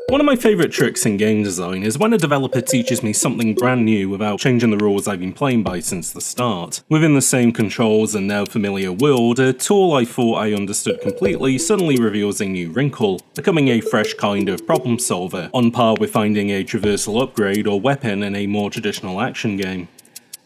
One of my favourite tricks in game design is when a developer teaches me something brand new without changing the rules I've been playing by since the start. Within the same controls and now familiar world, a tool I thought I understood completely suddenly reveals a new wrinkle, becoming a fresh kind of problem solver, on par with finding a traversal upgrade or weapon in a more traditional action game.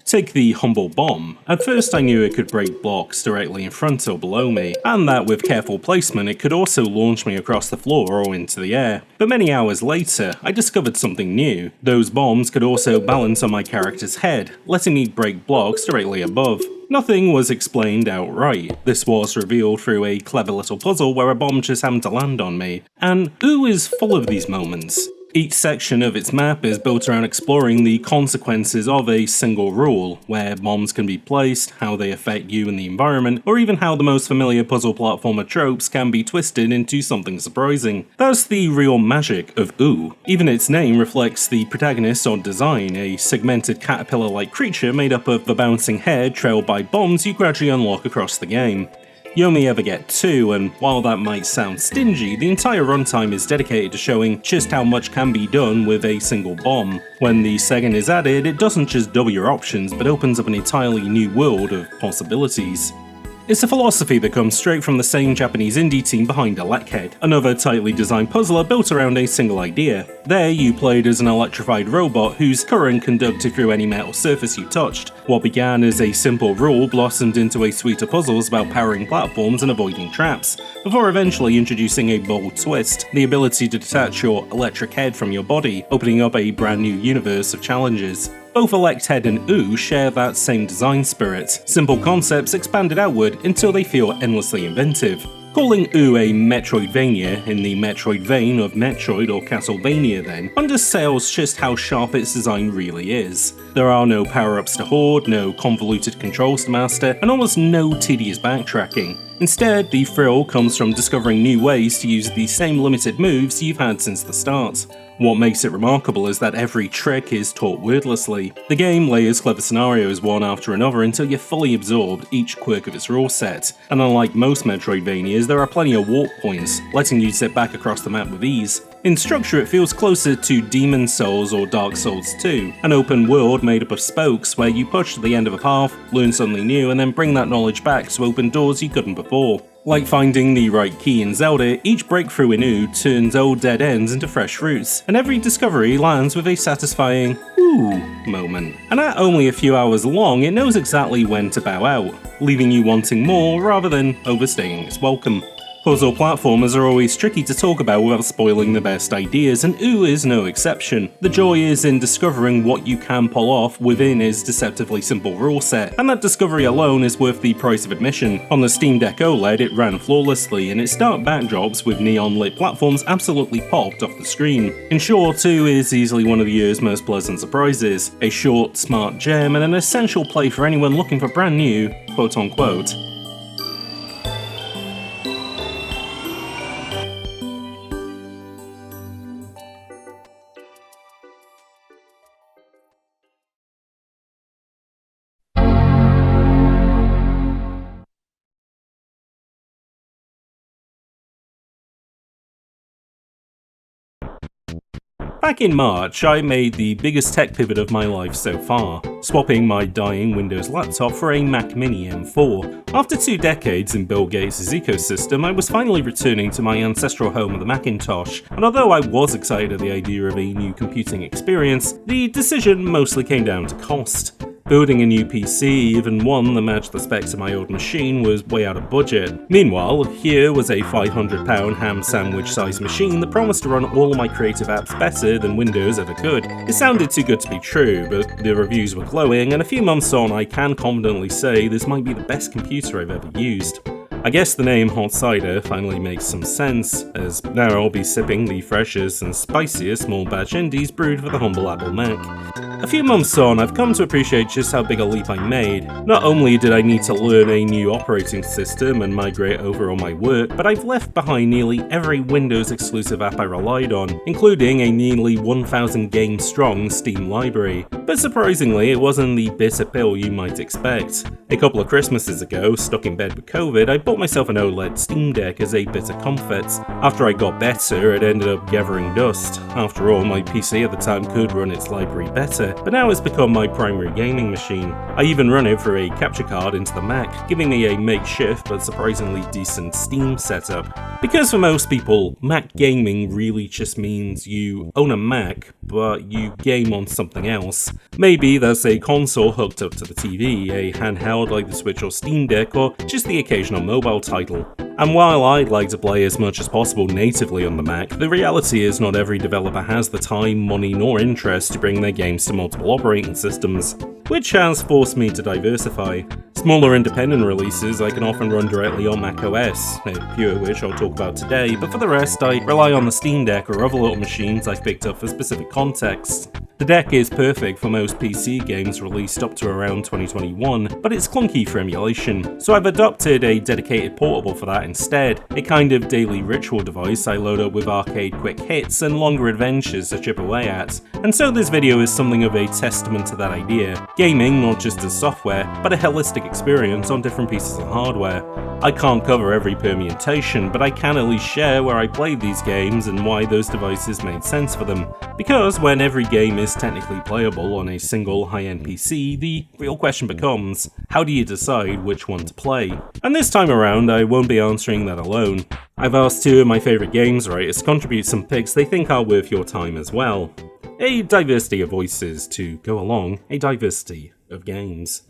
Take the humble bomb. At first I knew it could break blocks directly in front or below me, and that with careful placement it could also launch me across the floor or into the air. But many hours later, I discovered something new. Those bombs could also balance on my character's head, letting me break blocks directly above. Nothing was explained outright. This was revealed through a clever little puzzle where a bomb just happened to land on me, and OO is full of these moments. Each section of its map is built around exploring the consequences of a single rule, where bombs can be placed, how they affect you and the environment, or even how the most familiar puzzle platformer tropes can be twisted into something surprising. That's the real magic of OO. Even its name reflects the protagonist's odd design, a segmented caterpillar-like creature made up of the bouncing head trailed by bombs you gradually unlock across the game. You only ever get 2, and while that might sound stingy, the entire runtime is dedicated to showing just how much can be done with a single bomb. When the second is added, it doesn't just double your options, but opens up an entirely new world of possibilities. It's a philosophy that comes straight from the same Japanese indie team behind Electhead, another tightly designed puzzler built around a single idea. There, you played as an electrified robot whose current conducted through any metal surface you touched. What began as a simple rule blossomed into a suite of puzzles about powering platforms and avoiding traps, before eventually introducing a bold twist, the ability to detach your electric head from your body, opening up a brand new universe of challenges. Both Electhead and OO share that same design spirit, simple concepts expanded outward until they feel endlessly inventive. Calling OO a Metroidvania, in the Metroid vein of Metroid or Castlevania then, undersells just how sharp its design really is. There are no power-ups to hoard, no convoluted controls to master, and almost no tedious backtracking. Instead, the thrill comes from discovering new ways to use the same limited moves you've had since the start. What makes it remarkable is that every trick is taught wordlessly. The game layers clever scenarios one after another until you're fully absorbed each quirk of its rule set, and unlike most Metroidvanias, there are plenty of warp points, letting you zip back across the map with ease. In structure, it feels closer to Demon's Souls or Dark Souls 2, an open world made up of spokes where you push to the end of a path, learn something new, and then bring that knowledge back to open doors you couldn't before. Like finding the right key in Zelda, each breakthrough in OO turns old dead ends into fresh routes, and every discovery lands with a satisfying ooh moment. And at only a few hours long, it knows exactly when to bow out, leaving you wanting more rather than overstaying its welcome. Puzzle platformers are always tricky to talk about without spoiling the best ideas, and OO is no exception. The joy is in discovering what you can pull off within its deceptively simple rule set, and that discovery alone is worth the price of admission. On the Steam Deck OLED it ran flawlessly, and its dark backdrops with neon lit platforms absolutely popped off the screen. In short, OO is easily one of the year's most pleasant surprises, a short, smart gem, and an essential play for anyone looking for brand new, quote-unquote, Back in March, I made the biggest tech pivot of my life so far, swapping my dying Windows laptop for a Mac Mini M4. After 2 decades in Bill Gates' ecosystem, I was finally returning to my ancestral home of the Macintosh, and although I was excited at the idea of a new computing experience, the decision mostly came down to cost. Building a new PC, even one that matched the specs of my old machine, was way out of budget. Meanwhile, here was a £500 ham sandwich sized machine that promised to run all of my creative apps better than Windows ever could. It sounded too good to be true, but the reviews were glowing, and a few months on I can confidently say this might be the best computer I've ever used. I guess the name HOTCYDER finally makes some sense, as now I'll be sipping the freshest and spiciest small batch indies brewed for the humble Apple Mac. A few months on, I've come to appreciate just how big a leap I made. Not only did I need to learn a new operating system and migrate over all my work, but I've left behind nearly every Windows exclusive app I relied on, including a nearly 1,000 game strong Steam library. But surprisingly, it wasn't the bitter pill you might expect. A couple of Christmases ago, stuck in bed with COVID, I bought bought myself an OLED Steam Deck as a bit of comfort. After I got better, it ended up gathering dust. After all, my PC at the time could run its library better, but now it's become my primary gaming machine. I even run it through a capture card into the Mac, giving me a makeshift but surprisingly decent Steam setup. Because for most people, Mac gaming really just means you own a Mac, but you game on something else. Maybe that's a console hooked up to the TV, a handheld like the Switch or Steam Deck, or just the occasional mobile title. And while I'd like to play as much as possible natively on the Mac, the reality is not every developer has the time, money, nor interest to bring their games to multiple operating systems, which has forced me to diversify. Smaller independent releases I can often run directly on macOS, a few of which I'll talk about today, but for the rest I rely on the Steam Deck or other little machines I've picked up for specific contexts. The deck is perfect for most PC games released up to around 2021, but it's clunky for emulation, so I've adopted a dedicated portable for that instead, a kind of daily ritual device I load up with arcade quick hits and longer adventures to chip away at. And so this video is something of a testament to that idea. Gaming not just as software, but a holistic experience on different pieces of hardware. I can't cover every permutation, but I can at least share where I played these games and why those devices made sense for them. Because when every game is technically playable on a single high-end PC, the real question becomes, how do you decide which one to play? And this time around, I won't be answering that alone. I've asked two of my favourite games writers to contribute some picks they think are worth your time as well. A diversity of voices to go along, a diversity of games.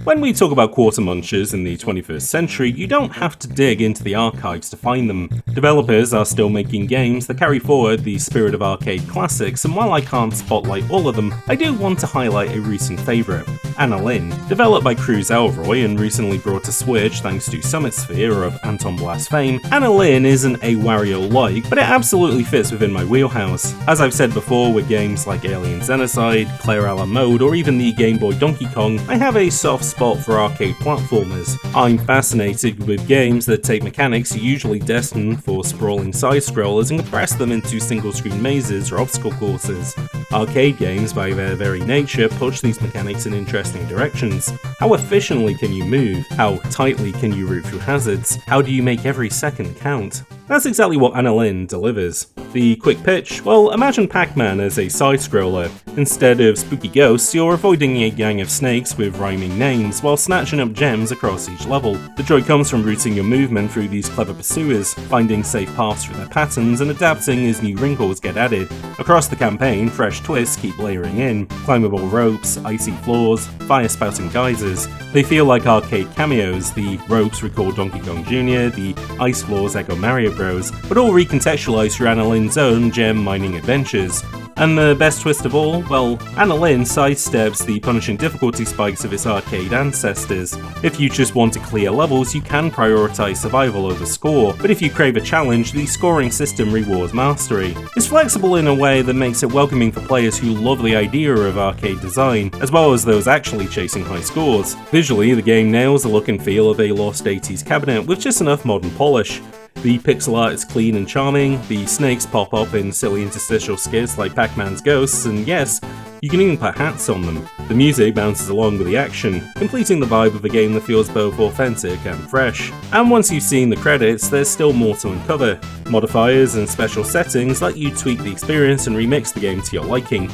When we talk about quarter munchers in the 21st century, you don't have to dig into the archives to find them. Developers are still making games that carry forward the spirit of arcade classics, and while I can't spotlight all of them, I do want to highlight a recent favourite, Annalynn. Developed by Cruz Elroy and recently brought to Switch thanks to Summit Sphere of Anton Blast's fame, Annalynn isn't a Wario-like, but it absolutely fits within my wheelhouse. As I've said before with games like Alien Xenocide, Claire a la Mode, or even the Game Boy Donkey Kong, I have a soft spot for arcade platformers. I'm fascinated with games that take mechanics usually destined for sprawling side-scrollers and compress them into single-screen mazes or obstacle courses. Arcade games, by their very nature, push these mechanics in interesting directions. How efficiently can you move? How tightly can you route through hazards? How do you make every second count? That's exactly what Annalynn delivers. The quick pitch? Well, imagine Pac-Man as a side-scroller. Instead of spooky ghosts, you're avoiding a gang of snakes with rhyming names while snatching up gems across each level. The joy comes from routing your movement through these clever pursuers, finding safe paths through their patterns and adapting as new wrinkles get added. Across the campaign, fresh twists keep layering in. Climbable ropes, icy floors, fire-spouting geysers. They feel like arcade cameos. The ropes recall Donkey Kong Jr., the ice floors echo Mario Bros, but all recontextualized through Annalynn's own gem mining adventures. And the best twist of all? Well, Annalynn sidesteps the punishing difficulty spikes of its arcade ancestors. If you just want to clear levels, you can prioritize survival over score, but if you crave a challenge, the scoring system rewards mastery. It's flexible in a way that makes it welcoming for players who love the idea of arcade design, as well as those actually chasing high scores. Visually, the game nails the look and feel of a lost 80s cabinet with just enough modern polish. The pixel art is clean and charming, the snakes pop up in silly interstitial skits like Pac-Man's ghosts, and yes, you can even put hats on them. The music bounces along with the action, completing the vibe of a game that feels both authentic and fresh. And once you've seen the credits, there's still more to uncover. Modifiers and special settings let you tweak the experience and remix the game to your liking.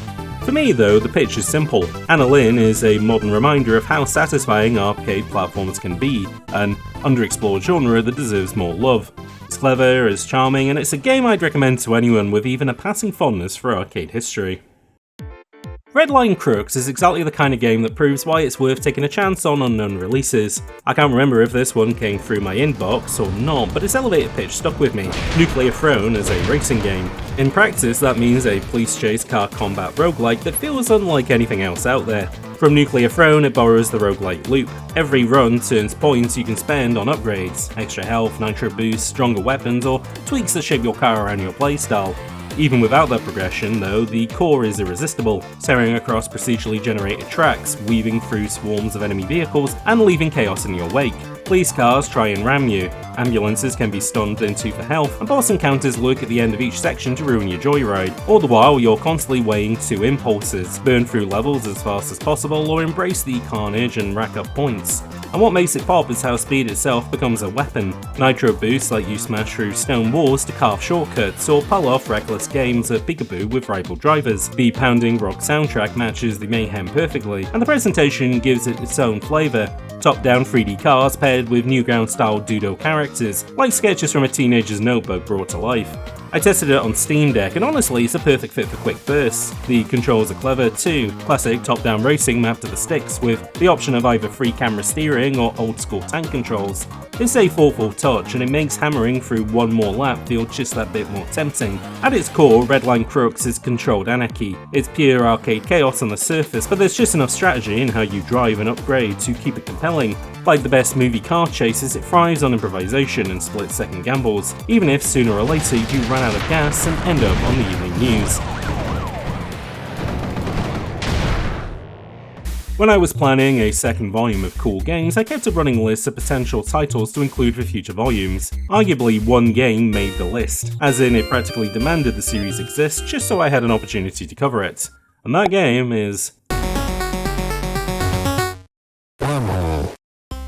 For me though, the pitch is simple. Annalynn is a modern reminder of how satisfying arcade platforms can be, an underexplored genre that deserves more love. It's clever, it's charming, and it's a game I'd recommend to anyone with even a passing fondness for arcade history. Redline Crooks is exactly the kind of game that proves why it's worth taking a chance on unknown releases. I can't remember if this one came through my inbox or not, but its elevator pitch stuck with me. Nuclear Throne is a racing game. In practice, that means a police chase car combat roguelike that feels unlike anything else out there. From Nuclear Throne, it borrows the roguelike loop. Every run turns points you can spend on upgrades, extra health, nitro boosts, stronger weapons, or tweaks that shape your car around your playstyle. Even without that progression, though, the core is irresistible, tearing across procedurally generated tracks, weaving through swarms of enemy vehicles, and leaving chaos in your wake. Police cars try and ram you, ambulances can be stunned into for health, and boss encounters lurk at the end of each section to ruin your joyride. All the while, you're constantly weighing two impulses: burn through levels as fast as possible, or embrace the carnage and rack up points. And what makes it pop is how speed itself becomes a weapon. Nitro boosts let you smash through stone walls to carve shortcuts, or pull off reckless games of peekaboo with rival drivers. The pounding rock soundtrack matches the mayhem perfectly, and the presentation gives it its own flavour. Top-down 3D cars paired with Newgrounds-style doodle characters, like sketches from a teenager's notebook brought to life. I tested it on Steam Deck, and honestly it's a perfect fit for quick bursts. The controls are clever too, classic top-down racing mapped to the sticks, with the option of either free camera steering or old-school tank controls. It's a thoughtful touch, and it makes hammering through one more lap feel just that bit more tempting. At its core, Redline Crooks is controlled anarchy. It's pure arcade chaos on the surface, but there's just enough strategy in how you drive and upgrade to keep it compelling. Like the best movie car chases, it thrives on improvisation and split-second gambles, even if sooner or later you do run out of gas and end up on the evening news. When I was planning a second volume of Cool Games, I kept a running list of potential titles to include for future volumes. Arguably, one game made the list, as in it practically demanded the series exist just so I had an opportunity to cover it. And that game is WORMHOLE.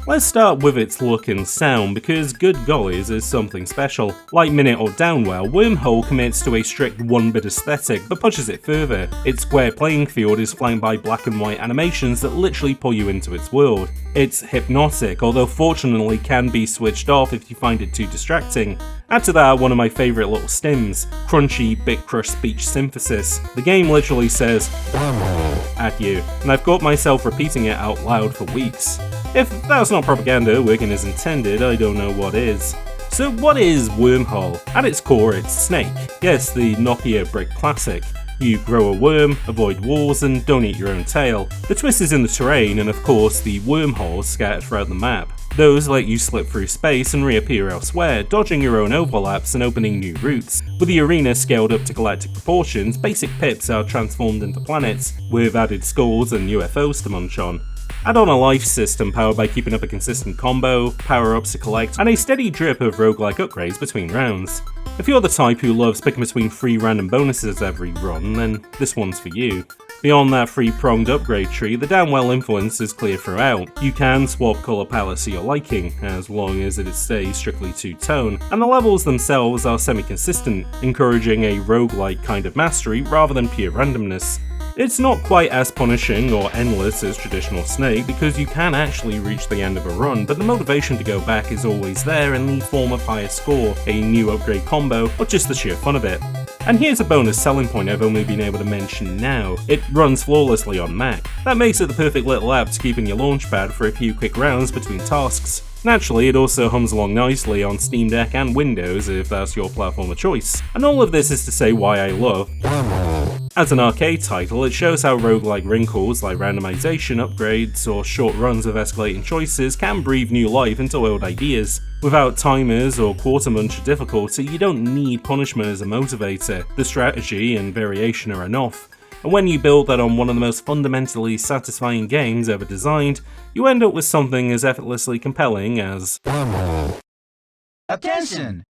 Let's start with its look and sound, because good gollies is something special. Like Minute or Downwell, WORMHOLE commits to a strict one-bit aesthetic, but pushes it further. Its square playing field is flanked by black and white animations that literally pull you into its world. It's hypnotic, although fortunately can be switched off if you find it too distracting. Add to that one of my favourite little stims, crunchy bit crush speech synthesis. The game literally says WORMHOLE at you, and I've caught myself repeating it out loud for weeks. If that's not propaganda working as intended, I don't know what is. So what is WORMHOLE? At its core, it's Snake. Yes, the Nokia brick classic. You grow a worm, avoid walls, and don't eat your own tail. The twist is in the terrain, and of course the wormholes scattered throughout the map. Those let you slip through space and reappear elsewhere, dodging your own overlaps and opening new routes. With the arena scaled up to galactic proportions, basic pips are transformed into planets, with added skulls and UFOs to munch on. Add on a life system powered by keeping up a consistent combo, power-ups to collect, and a steady drip of roguelike upgrades between rounds. If you're the type who loves picking between free random bonuses every run, then this one's for you. Beyond that three-pronged upgrade tree, the Downwell influence is clear throughout. You can swap colour palettes to your liking, as long as it stays strictly two-tone, and the levels themselves are semi-consistent, encouraging a roguelike kind of mastery rather than pure randomness. It's not quite as punishing or endless as traditional Snake, because you can actually reach the end of a run, but the motivation to go back is always there in the form of higher score, a new upgrade combo, or just the sheer fun of it. And here's a bonus selling point I've only been able to mention now: it runs flawlessly on Mac. That makes it the perfect little app to keep in your launchpad for a few quick rounds between tasks. Naturally, it also hums along nicely on Steam Deck and Windows if that's your platform of choice. And all of this is to say why I love WORMHOLE. As an arcade title, it shows how roguelike wrinkles like randomization, upgrades, or short runs with escalating choices can breathe new life into old ideas. Without timers or quarter muncher difficulty, you don't need punishment as a motivator. The strategy and variation are enough. And when you build that on one of the most fundamentally satisfying games ever designed, you end up with something as effortlessly compelling as WORMHOLE. Attention!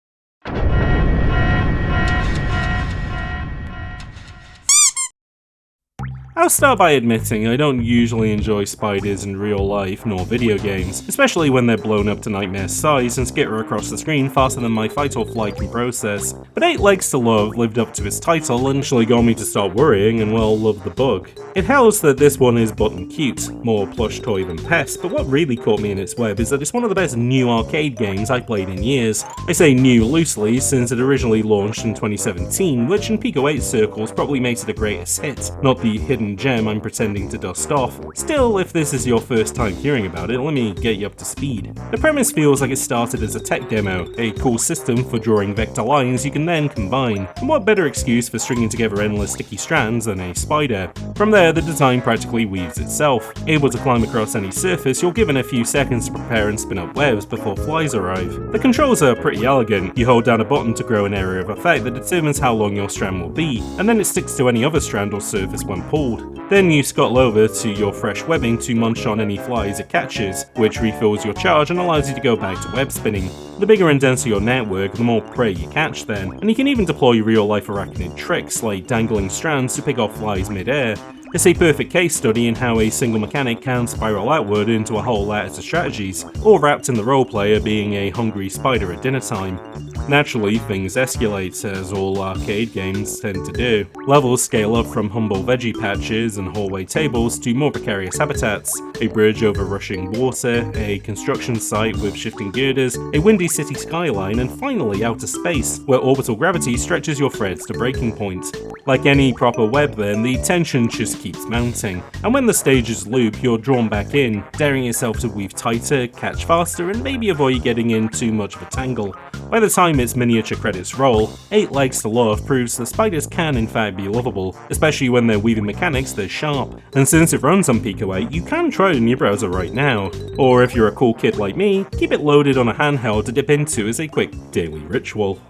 I'll start by admitting I don't usually enjoy spiders in real life nor video games, especially when they're blown up to nightmare size and skitter across the screen faster than my fight or flight can process. But 8 Legs to Love lived up to its title and actually got me to start worrying and well love the bug. It helps that this one is button cute, more plush toy than pest, but what really caught me in its web is that it's one of the best new arcade games I've played in years. I say new loosely since it originally launched in 2017, which in Poco 8 circles probably makes it a greatest hit, not the hidden gem I'm pretending to dust off. Still, if this is your first time hearing about it, let me get you up to speed. The premise feels like it started as a tech demo, a cool system for drawing vector lines you can then combine, and what better excuse for stringing together endless sticky strands than a spider. From there, the design practically weaves itself. Able to climb across any surface, you're given a few seconds to prepare and spin up webs before flies arrive. The controls are pretty elegant. You hold down a button to grow an area of effect that determines how long your strand will be, and then it sticks to any other strand or surface when pulled. board. Then you scuttle over to your fresh webbing to munch on any flies it catches, which refills your charge and allows you to go back to web spinning. The bigger and denser your network, the more prey you catch then, and you can even deploy real-life arachnid tricks like dangling strands to pick off flies mid-air. It's a perfect case study in how a single mechanic can spiral outward into a whole lot of strategies, all wrapped in the role player being a hungry spider at dinner time. Naturally, things escalate, as all arcade games tend to do. Levels scale up from humble veggie patches and hallway tables to more precarious habitats, a bridge over rushing water, a construction site with shifting girders, a windy city skyline, and finally outer space, where orbital gravity stretches your threads to breaking point. Like any proper web then, the tension just keeps mounting, and when the stages loop, you're drawn back in, daring yourself to weave tighter, catch faster, and maybe avoid getting in too much of a tangle. By the time its miniature credits roll, 8 Legs to Love proves that spiders can in fact be lovable, especially when they're weaving mechanics that are sharp, and since it runs on Poco 8, you can try it in your browser right now, or if you're a cool kid like me, keep it loaded on a handheld to dip into as a quick daily ritual.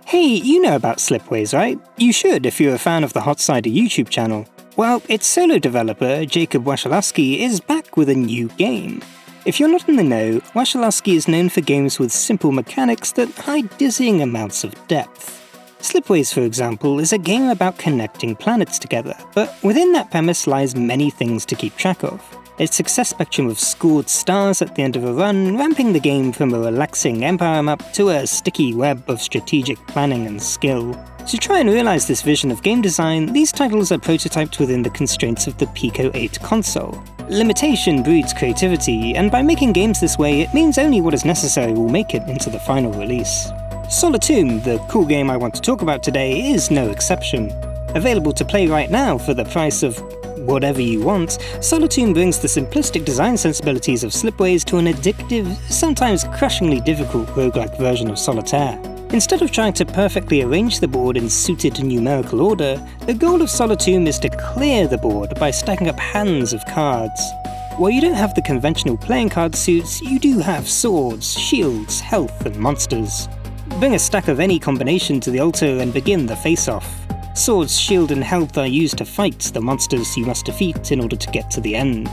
Hey, you know about Slipways, right? You should if you're a fan of the HOTCYDER YouTube channel. Well, its solo developer, Jacob Wasilewski, is back with a new game. If you're not in the know, Wasilewski is known for games with simple mechanics that hide dizzying amounts of depth. Slipways, for example, is a game about connecting planets together, but within that premise lies many things to keep track of. A success spectrum of scored stars at the end of a run, ramping the game from a relaxing empire map to a sticky web of strategic planning and skill. To try and realise this vision of game design, these titles are prototyped within the constraints of the Poco 8 console. Limitation breeds creativity, and by making games this way, it means only what is necessary will make it into the final release. Solitomb, the cool game I want to talk about today, is no exception. Available to play right now for the price of whatever you want, Solitomb brings the simplistic design sensibilities of Slipways to an addictive, sometimes crushingly difficult roguelike version of Solitaire. Instead of trying to perfectly arrange the board in suited numerical order, the goal of Solitomb is to clear the board by stacking up hands of cards. While you don't have the conventional playing card suits, you do have swords, shields, health, and monsters. Bring a stack of any combination to the altar and begin the face-off. Swords, shield, and health are used to fight the monsters you must defeat in order to get to the end.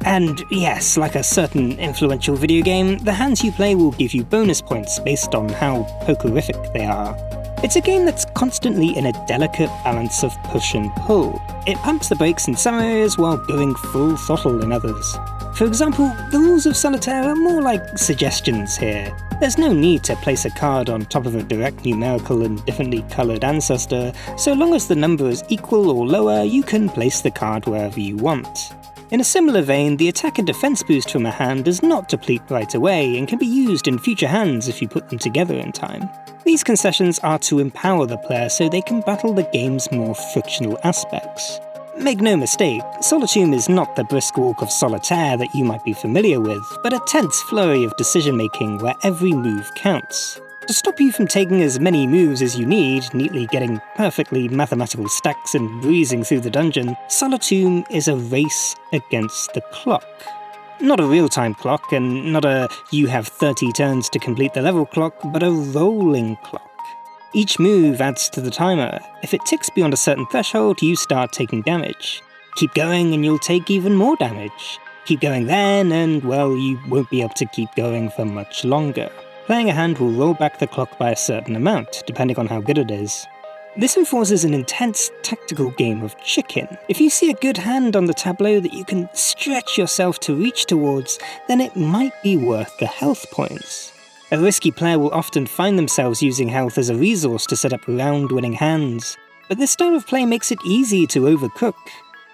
And yes, like a certain influential video game, the hands you play will give you bonus points based on how pokerific they are. It's a game that's constantly in a delicate balance of push and pull. It pumps the brakes in some areas while going full throttle in others. For example, the rules of Solitaire are more like suggestions here. There's no need to place a card on top of a direct numerical and differently coloured ancestor. So long as the number is equal or lower, you can place the card wherever you want. In a similar vein, the attack and defense boost from a hand does not deplete right away and can be used in future hands if you put them together in time. These concessions are to empower the player so they can battle the game's more frictional aspects. Make no mistake, Solitomb is not the brisk walk of Solitaire that you might be familiar with, but a tense flurry of decision-making where every move counts. To stop you from taking as many moves as you need, neatly getting perfectly mathematical stacks and breezing through the dungeon, Solitomb is a race against the clock. Not a real-time clock, and not a you have 30 turns to complete the level clock, but a rolling clock. Each move adds to the timer. If it ticks beyond a certain threshold, you start taking damage. Keep going and you'll take even more damage. Keep going then, and well, you won't be able to keep going for much longer. Playing a hand will roll back the clock by a certain amount, depending on how good it is. This enforces an intense tactical game of chicken. If you see a good hand on the tableau that you can stretch yourself to reach towards, then it might be worth the health points. A risky player will often find themselves using health as a resource to set up round-winning hands, but this style of play makes it easy to overcook.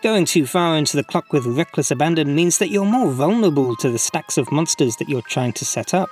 Going too far into the clock with reckless abandon means that you're more vulnerable to the stacks of monsters that you're trying to set up.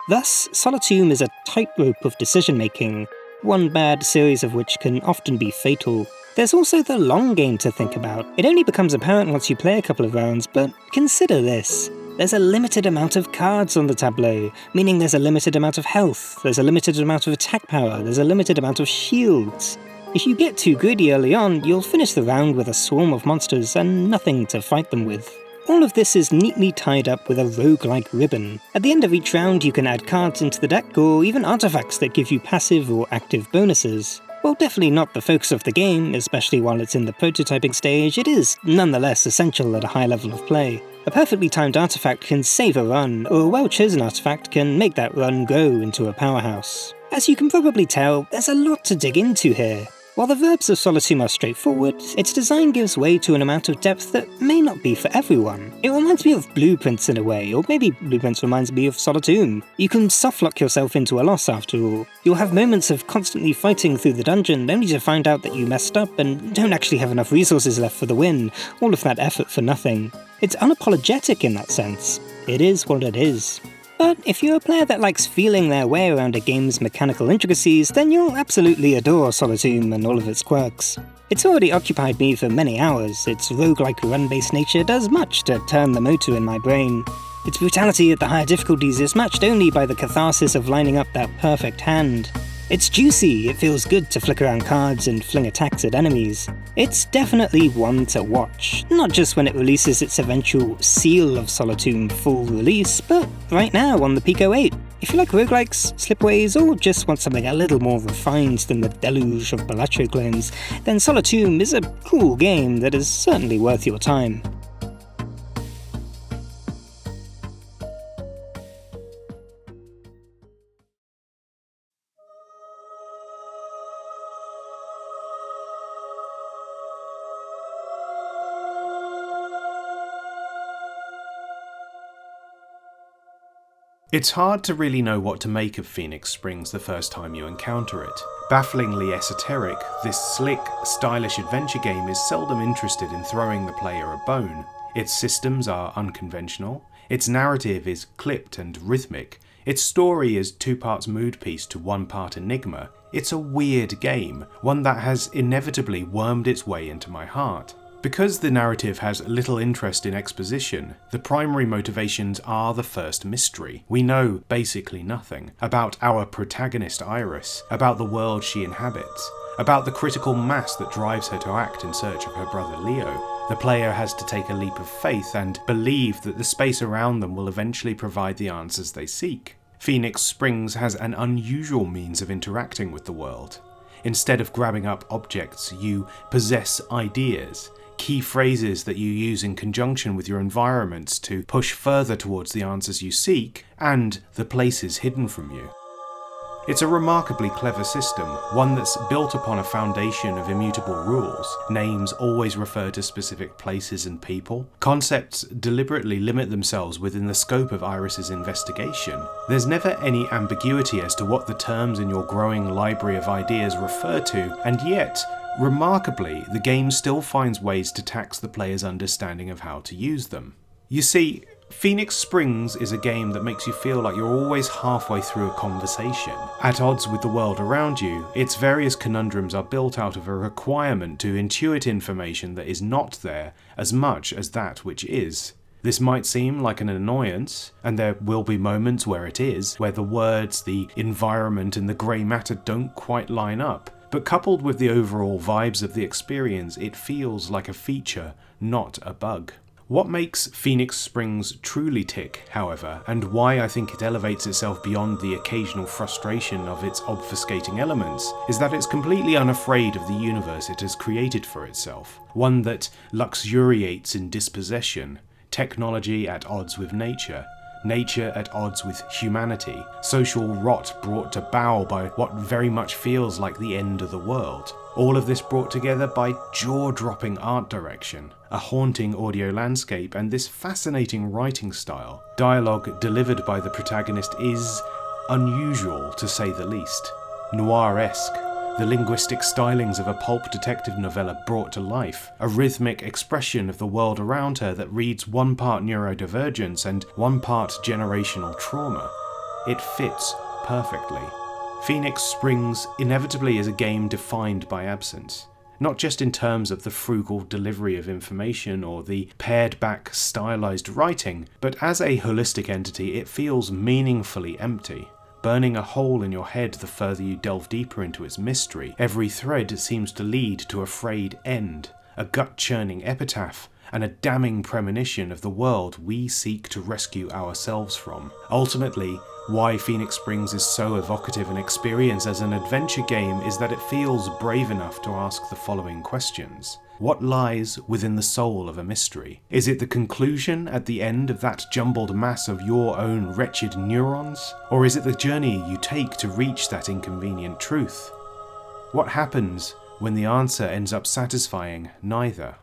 Thus, Solitomb is a tightrope of decision-making, one bad series of which can often be fatal. There's also the long game to think about. It only becomes apparent once you play a couple of rounds, but consider this. There's a limited amount of cards on the tableau, meaning there's a limited amount of health, there's a limited amount of attack power, there's a limited amount of shields. If you get too greedy early on, you'll finish the round with a swarm of monsters and nothing to fight them with. All of this is neatly tied up with a roguelike ribbon. At the end of each round you can add cards into the deck or even artifacts that give you passive or active bonuses. While definitely not the focus of the game, especially while it's in the prototyping stage, it is nonetheless essential at a high level of play. A perfectly timed artifact can save a run, or a well-chosen artifact can make that run grow into a powerhouse. As you can probably tell, there's a lot to dig into here. While the verbs of Solitomb are straightforward, its design gives way to an amount of depth that may not be for everyone. It reminds me of Blueprints in a way, or maybe Blueprints reminds me of Solitomb. You can softlock yourself into a loss after all. You'll have moments of constantly fighting through the dungeon only to find out that you messed up and don't actually have enough resources left for the win, all of that effort for nothing. It's unapologetic in that sense. It is what it is. But if you're a player that likes feeling their way around a game's mechanical intricacies, then you'll absolutely adore Solitomb and all of its quirks. It's already occupied me for many hours. Its roguelike run-based nature does much to turn the motor in my brain. Its brutality at the higher difficulties is matched only by the catharsis of lining up that perfect hand. It's juicy, it feels good to flick around cards and fling attacks at enemies. It's definitely one to watch, not just when it releases its eventual Seal of Solitomb full release, but right now on the Poco 8. If you like roguelikes, slipways, or just want something a little more refined than the deluge of Balatro clones, then Solitomb is a cool game that is certainly worth your time. It's hard to really know what to make of Phoenix Springs the first time you encounter it. Bafflingly esoteric, this slick, stylish adventure game is seldom interested in throwing the player a bone. Its systems are unconventional, its narrative is clipped and rhythmic, its story is 2 parts mood piece to 1 part enigma. It's a weird game, one that has inevitably wormed its way into my heart. Because the narrative has little interest in exposition, the primary motivations are the first mystery. We know basically nothing about our protagonist Iris, about the world she inhabits, about the critical mass that drives her to act in search of her brother Leo. The player has to take a leap of faith and believe that the space around them will eventually provide the answers they seek. Phoenix Springs has an unusual means of interacting with the world. Instead of grabbing up objects, you possess ideas. Key phrases that you use in conjunction with your environments to push further towards the answers you seek and the places hidden from you. It's a remarkably clever system, one that's built upon a foundation of immutable rules. Names always refer to specific places and people. Concepts deliberately limit themselves within the scope of Iris's investigation. There's never any ambiguity as to what the terms in your growing library of ideas refer to, and yet, remarkably, the game still finds ways to tax the player's understanding of how to use them. You see, Phoenix Springs is a game that makes you feel like you're always halfway through a conversation. At odds with the world around you, its various conundrums are built out of a requirement to intuit information that is not there as much as that which is. This might seem like an annoyance, and there will be moments where it is, where the words, the environment, and the grey matter don't quite line up. But coupled with the overall vibes of the experience, it feels like a feature, not a bug. What makes Phoenix Springs truly tick, however, and why I think it elevates itself beyond the occasional frustration of its obfuscating elements, is that it's completely unafraid of the universe it has created for itself, one that luxuriates in dispossession, technology at odds with nature at odds with humanity, social rot brought to bow by what very much feels like the end of the world. All of this brought together by jaw-dropping art direction, a haunting audio landscape, and this fascinating writing style. Dialogue delivered by the protagonist is unusual, to say the least. Noir-esque. The linguistic stylings of a pulp detective novella brought to life, a rhythmic expression of the world around her that reads 1 part neurodivergence and 1 part generational trauma. It fits perfectly. Phoenix Springs inevitably is a game defined by absence, not just in terms of the frugal delivery of information or the pared-back stylized writing, but as a holistic entity it feels meaningfully empty. Burning a hole in your head the further you delve deeper into its mystery. Every thread seems to lead to a frayed end, a gut-churning epitaph, and a damning premonition of the world we seek to rescue ourselves from. Ultimately, why Phoenix Springs is so evocative an experience as an adventure game is that it feels brave enough to ask the following questions. What lies within the soul of a mystery? Is it the conclusion at the end of that jumbled mass of your own wretched neurons? Or is it the journey you take to reach that inconvenient truth? What happens when the answer ends up satisfying neither?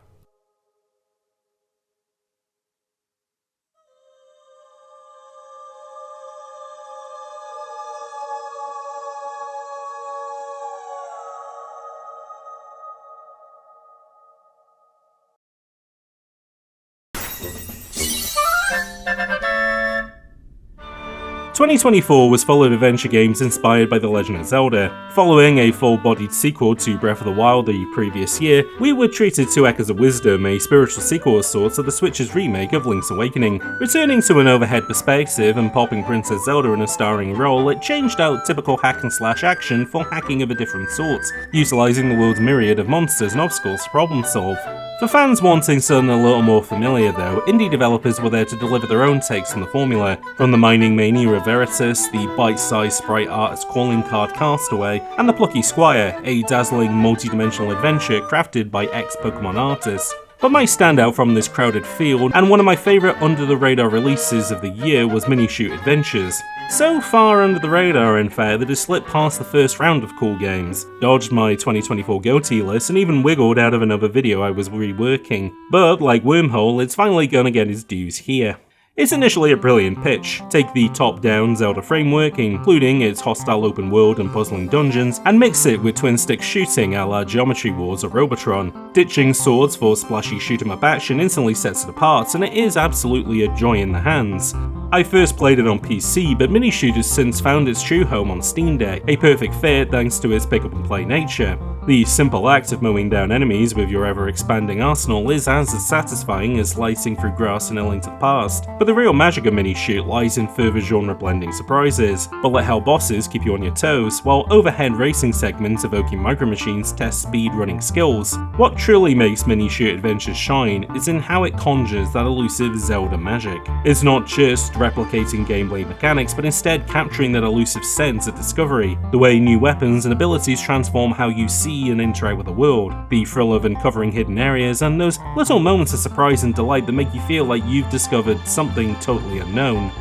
"2024 was full of adventure games inspired by The Legend of Zelda. Following a full-bodied sequel to Breath of the Wild the previous year, we were treated to Echoes of Wisdom, a spiritual sequel of sorts to the Switch's remake of Link's Awakening. Returning to an overhead perspective and popping Princess Zelda in a starring role, it changed out typical hack-and-slash action for hacking of a different sort, utilising the world's myriad of monsters and obstacles to problem-solve. For fans wanting something a little more familiar though, indie developers were there to deliver their own takes on the formula, from the mining mania of Veritas, the bite-sized sprite artist calling card Castaway, and the plucky Squire, a dazzling multi-dimensional adventure crafted by ex-Pokemon artists. But my standout from this crowded field, and one of my favourite under-the-radar releases of the year, was Minishoot Adventures. So far under the radar, in fact, that it slipped past the first round of cool games, dodged my 2024 GOTY list, and even wiggled out of another video I was reworking. But, like WORMHOLE, it's finally gonna get its dues here. It's initially a brilliant pitch. Take the top-down Zelda framework, including its hostile open world and puzzling dungeons, and mix it with twin-stick shooting a la Geometry Wars or Robotron. Ditching swords for splashy shoot-'em-up action instantly sets it apart, and it is absolutely a joy in the hands. I first played it on PC, but Minishoot has since found its true home on Steam Deck, a perfect fit thanks to its pick-up-and-play nature. The simple act of mowing down enemies with your ever-expanding arsenal is as satisfying as slicing through grass in A Link to the Past, but the real magic of Minishoot lies in further genre-blending surprises. Bullet hell bosses keep you on your toes, while overhead racing segments evoking micro-machines test speed-running skills. What truly makes Minishoot Adventures shine is in how it conjures that elusive Zelda magic. It's not just replicating gameplay mechanics, but instead capturing that elusive sense of discovery, the way new weapons and abilities transform how you see and interact with the world, the thrill of uncovering hidden areas, and those little moments of surprise and delight that make you feel like you've discovered something totally unknown.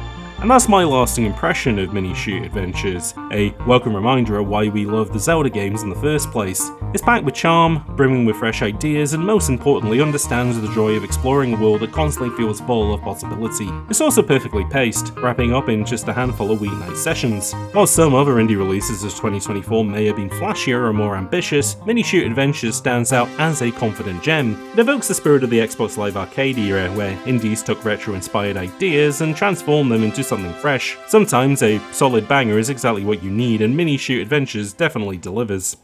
And that's my lasting impression of Minishoot Adventures, a welcome reminder of why we love the Zelda games in the first place. It's packed with charm, brimming with fresh ideas, and most importantly understands the joy of exploring a world that constantly feels full of possibility. It's also perfectly paced, wrapping up in just a handful of weeknight sessions. While some other indie releases of 2024 may have been flashier or more ambitious, Minishoot Adventures stands out as a confident gem. It evokes the spirit of the Xbox Live Arcade era, where indies took retro-inspired ideas and transformed them into something fresh. Sometimes a solid banger is exactly what you need, and Minishoot Adventures definitely delivers.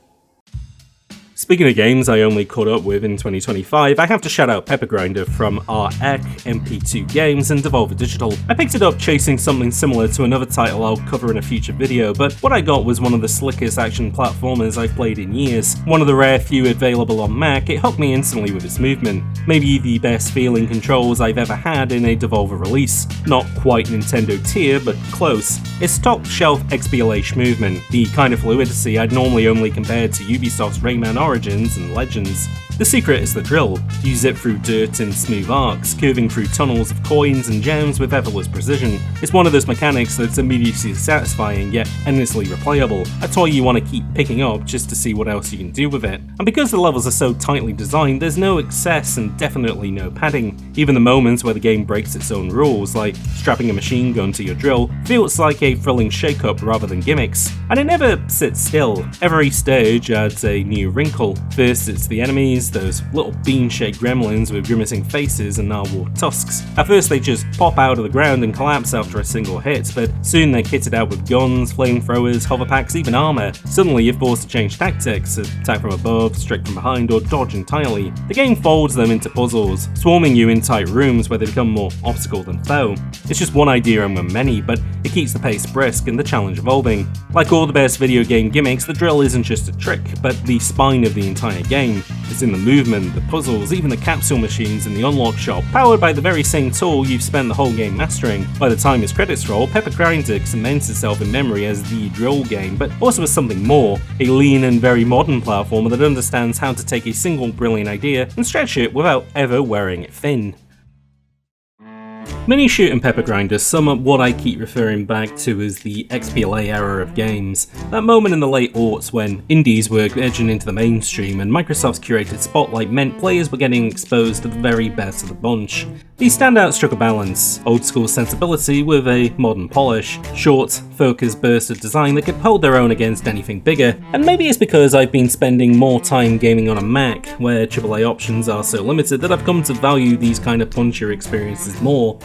Speaking of games I only caught up with in 2025, I have to shout out Pepper Grinder from REC, MP2 Games, and Devolver Digital. I picked it up chasing something similar to another title I'll cover in a future video, but what I got was one of the slickest action platformers I've played in years. One of the rare few available on Mac, it hooked me instantly with its movement. Maybe the best feeling controls I've ever had in a Devolver release. Not quite Nintendo tier, but close. It's top shelf XBLA movement, the kind of fluidity I'd normally only compare to Ubisoft's Rayman Origins and Legends. The secret is the drill. You zip through dirt in smooth arcs, curving through tunnels of coins and gems with effortless precision. It's one of those mechanics that's immediately satisfying yet endlessly replayable, a toy you want to keep picking up just to see what else you can do with it. And because the levels are so tightly designed, there's no excess and definitely no padding. Even the moments where the game breaks its own rules, like strapping a machine gun to your drill, feels like a thrilling shake-up rather than gimmicks. And it never sits still. Every stage adds a new wrinkle. First it's the enemies, those little bean-shaped gremlins with grimacing faces and narwhal tusks. At first they just pop out of the ground and collapse after a single hit, but soon they're kitted out with guns, flamethrowers, hover packs, even armor. Suddenly you're forced to change tactics, attack from above, strike from behind, or dodge entirely. The game folds them into puzzles, swarming you in tight rooms where they become more obstacle than foe. It's just one idea among many, but it keeps the pace brisk and the challenge evolving. Like all the best video game gimmicks, the drill isn't just a trick, but the spine of the entire game. It's in the movement, the puzzles, even the capsule machines in the unlock shop, powered by the very same tool you've spent the whole game mastering. By the time its credits roll, Pepper Grinder cements itself in memory as the drill game, but also as something more, a lean and very modern platformer that understands how to take a single brilliant idea and stretch it without ever wearing it thin. Minishoot and Pepper Grinder sum up what I keep referring back to as the XBLA era of games, that moment in the late aughts when indies were edging into the mainstream and Microsoft's curated spotlight meant players were getting exposed to the very best of the bunch. These standouts struck a balance, old school sensibility with a modern polish, short, focused bursts of design that could hold their own against anything bigger, and maybe it's because I've been spending more time gaming on a Mac, where AAA options are so limited that I've come to value these kind of punchier experiences more.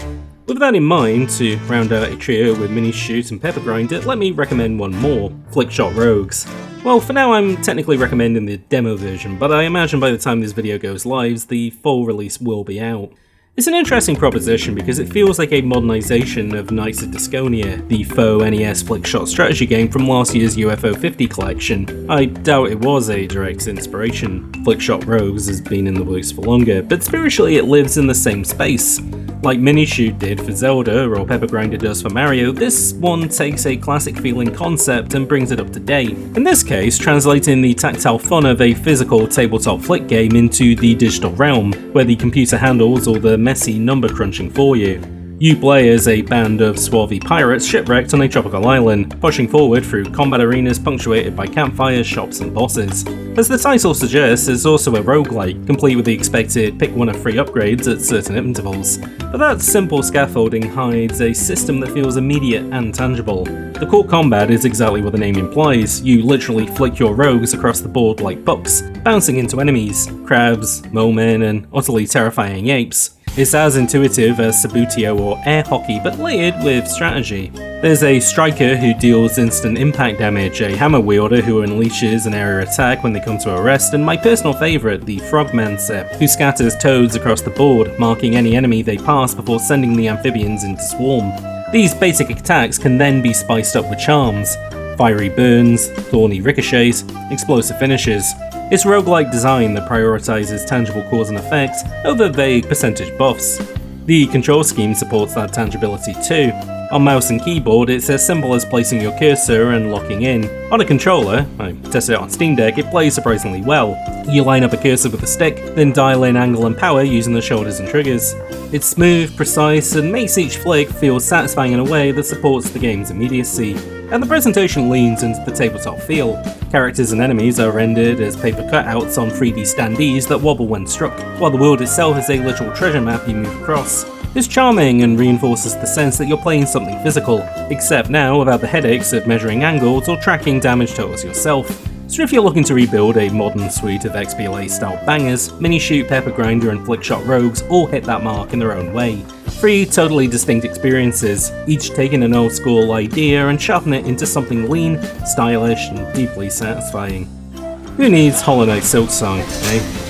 With that in mind, to round out a trio with Minishoot and Pepper Grinder, let me recommend one more, Flickshot Rogues. Well, for now I'm technically recommending the demo version, but I imagine by the time this video goes live, the full release will be out. It's an interesting proposition because it feels like a modernisation of Knights of Disconia, the faux NES flickshot strategy game from last year's UFO 50 collection. I doubt it was a direct inspiration. Flickshot Rogues has been in the works for longer, but spiritually it lives in the same space. Like Minishoot did for Zelda or Pepper Grinder does for Mario, this one takes a classic feeling concept and brings it up to date. In this case, translating the tactile fun of a physical tabletop flick game into the digital realm, where the computer handles all the messy number crunching for you. You play as a band of swarthy pirates shipwrecked on a tropical island, pushing forward through combat arenas punctuated by campfires, shops and bosses. As the title suggests, there's also a roguelike, complete with the expected pick one of three upgrades at certain intervals. But that simple scaffolding hides a system that feels immediate and tangible. The core combat is exactly what the name implies. You literally flick your rogues across the board like bucks, bouncing into enemies, crabs, molemen and utterly terrifying apes. It's as intuitive as Sabutio or air hockey, but layered with strategy. There's a striker who deals instant impact damage, a hammer wielder who unleashes an area attack when they come to a rest, and my personal favourite, the Frogmancer, who scatters toads across the board, marking any enemy they pass before sending the amphibians into swarm. These basic attacks can then be spiced up with charms, fiery burns, thorny ricochets, explosive finishes. It's roguelike design that prioritises tangible cause and effect over vague percentage buffs. The control scheme supports that tangibility too. On mouse and keyboard, it's as simple as placing your cursor and locking in. On a controller, I tested it on Steam Deck, it plays surprisingly well. You line up a cursor with a stick, then dial in angle and power using the shoulders and triggers. It's smooth, precise, and makes each flick feel satisfying in a way that supports the game's immediacy. And the presentation leans into the tabletop feel. Characters and enemies are rendered as paper cutouts on 3D standees that wobble when struck, while the world itself is a literal treasure map you move across. It's charming and reinforces the sense that you're playing something physical, except now without the headaches of measuring angles or tracking damage totals yourself. So if you're looking to rebuild a modern suite of XBLA style bangers, Minishoot, Pepper Grinder and Flickshot Rogues all hit that mark in their own way. 3 totally distinct experiences, each taking an old school idea and sharpening it into something lean, stylish and deeply satisfying. Who needs Hollow Knight Silksong, eh?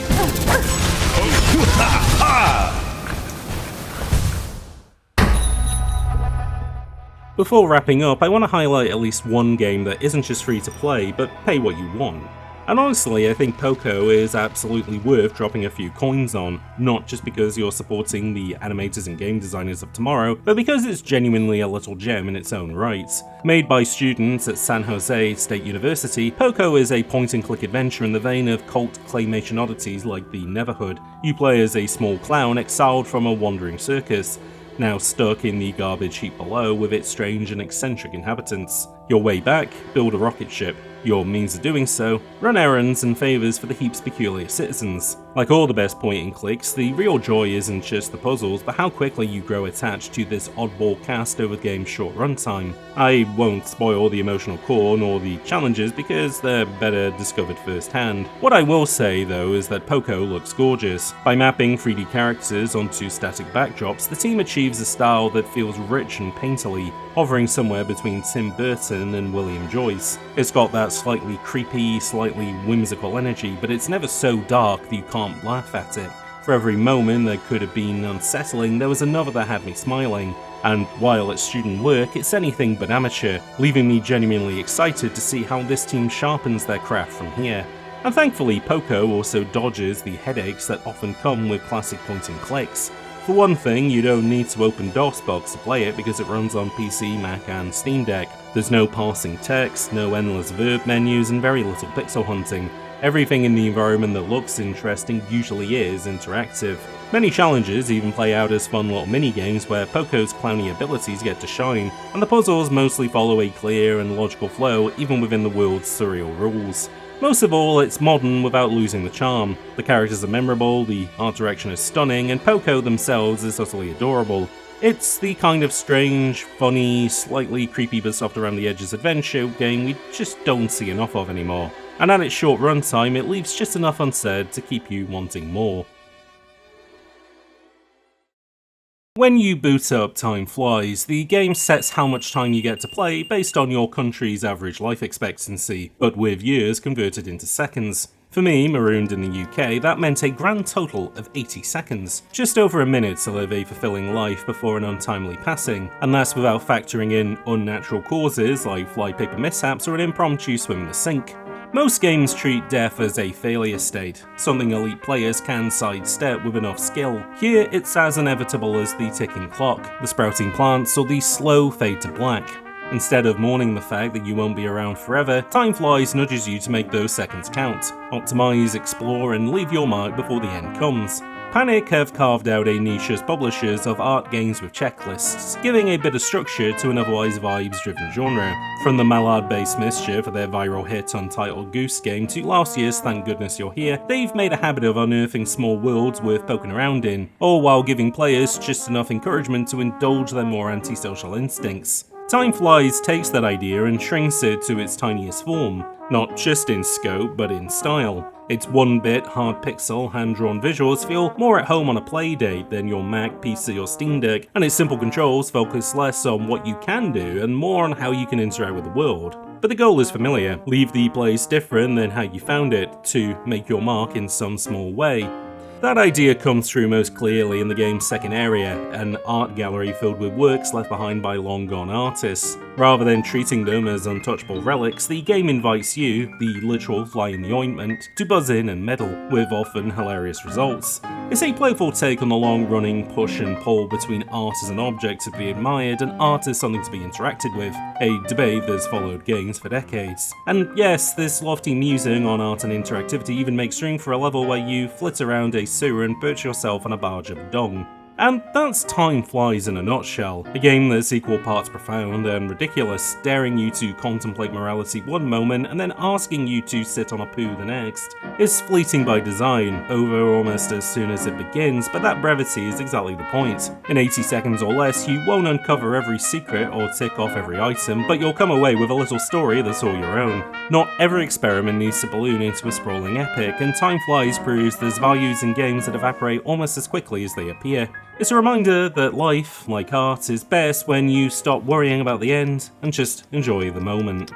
Before wrapping up, I want to highlight at least one game that isn't just free to play, but pay what you want. And honestly, I think Poco is absolutely worth dropping a few coins on, not just because you're supporting the animators and game designers of tomorrow, but because it's genuinely a little gem in its own right. Made by students at San Jose State University, Poco is a point-and-click adventure in the vein of cult claymation oddities like the Neverhood. You play as a small clown exiled from a wandering circus, now stuck in the garbage heap below with its strange and eccentric inhabitants. Your way back, build a rocket ship. Your means of doing so, run errands and favours for the heap's peculiar citizens. Like all the best point-and-clicks, the real joy isn't just the puzzles, but how quickly you grow attached to this oddball cast over the game's short runtime. I won't spoil the emotional core nor the challenges because they're better discovered firsthand. What I will say though is that Poco looks gorgeous. By mapping 3D characters onto static backdrops, the team achieves a style that feels rich and painterly, hovering somewhere between Tim Burton and William Joyce. It's got that slightly creepy, slightly whimsical energy, but it's never so dark that you can't laugh at it. For every moment that could have been unsettling, there was another that had me smiling. And while it's student work, it's anything but amateur, leaving me genuinely excited to see how this team sharpens their craft from here. And thankfully, Poco also dodges the headaches that often come with classic point and clicks. For one thing, you don't need to open DOSBox to play it because it runs on PC, Mac and Steam Deck. There's no parsing text, no endless verb menus, and very little pixel hunting. Everything in the environment that looks interesting usually is interactive. Many challenges even play out as fun little mini-games where Poco's clowny abilities get to shine, and the puzzles mostly follow a clear and logical flow even within the world's surreal rules. Most of all, it's modern without losing the charm. The characters are memorable, the art direction is stunning, and Poco themselves is utterly adorable. It's the kind of strange, funny, slightly creepy but soft around the edges adventure game we just don't see enough of anymore. And at its short runtime, it leaves just enough unsaid to keep you wanting more. When you boot up Time Flies, the game sets how much time you get to play based on your country's average life expectancy, but with years converted into seconds. For me, marooned in the UK, that meant a grand total of 80 seconds, just over a minute to live a fulfilling life before an untimely passing, and that's without factoring in unnatural causes like flypaper mishaps or an impromptu swim in the sink. Most games treat death as a failure state, something elite players can sidestep with enough skill. Here, it's as inevitable as the ticking clock, the sprouting plants, or the slow fade to black. Instead of mourning the fact that you won't be around forever, Time Flies nudges you to make those seconds count. Optimize, explore, and leave your mark before the end comes. Panic have carved out a niche as publishers of art games with checklists, giving a bit of structure to an otherwise vibes-driven genre. From the Mallard-based Mischief for their viral hit Untitled Goose Game to last year's Thank Goodness You're Here, they've made a habit of unearthing small worlds worth poking around in, all while giving players just enough encouragement to indulge their more antisocial instincts. Time Flies takes that idea and shrinks it to its tiniest form, not just in scope but in style. Its 1-bit, hard pixel, hand-drawn visuals feel more at home on a playdate than your Mac, PC or Steam Deck, and its simple controls focus less on what you can do and more on how you can interact with the world. But the goal is familiar: leave the place different than how you found it, to make your mark in some small way. That idea comes through most clearly in the game's second area, an art gallery filled with works left behind by long-gone artists. Rather than treating them as untouchable relics, the game invites you, the literal fly in the ointment, to buzz in and meddle, with often hilarious results. It's a playful take on the long-running push and pull between art as an object to be admired and art as something to be interacted with, a debate that's followed games for decades. And yes, this lofty musing on art and interactivity even makes room for a level where you flit around a sewer and perch yourself on a barge of dung. And that's Time Flies in a nutshell, a game that's equal parts profound and ridiculous, daring you to contemplate morality one moment and then asking you to sit on a poo the next. It's fleeting by design, over almost as soon as it begins, but that brevity is exactly the point. In 80 seconds or less, you won't uncover every secret or tick off every item, but you'll come away with a little story that's all your own. Not every experiment needs to balloon into a sprawling epic, and Time Flies proves there's values in games that evaporate almost as quickly as they appear. It's a reminder that life, like art, is best when you stop worrying about the end and just enjoy the moment.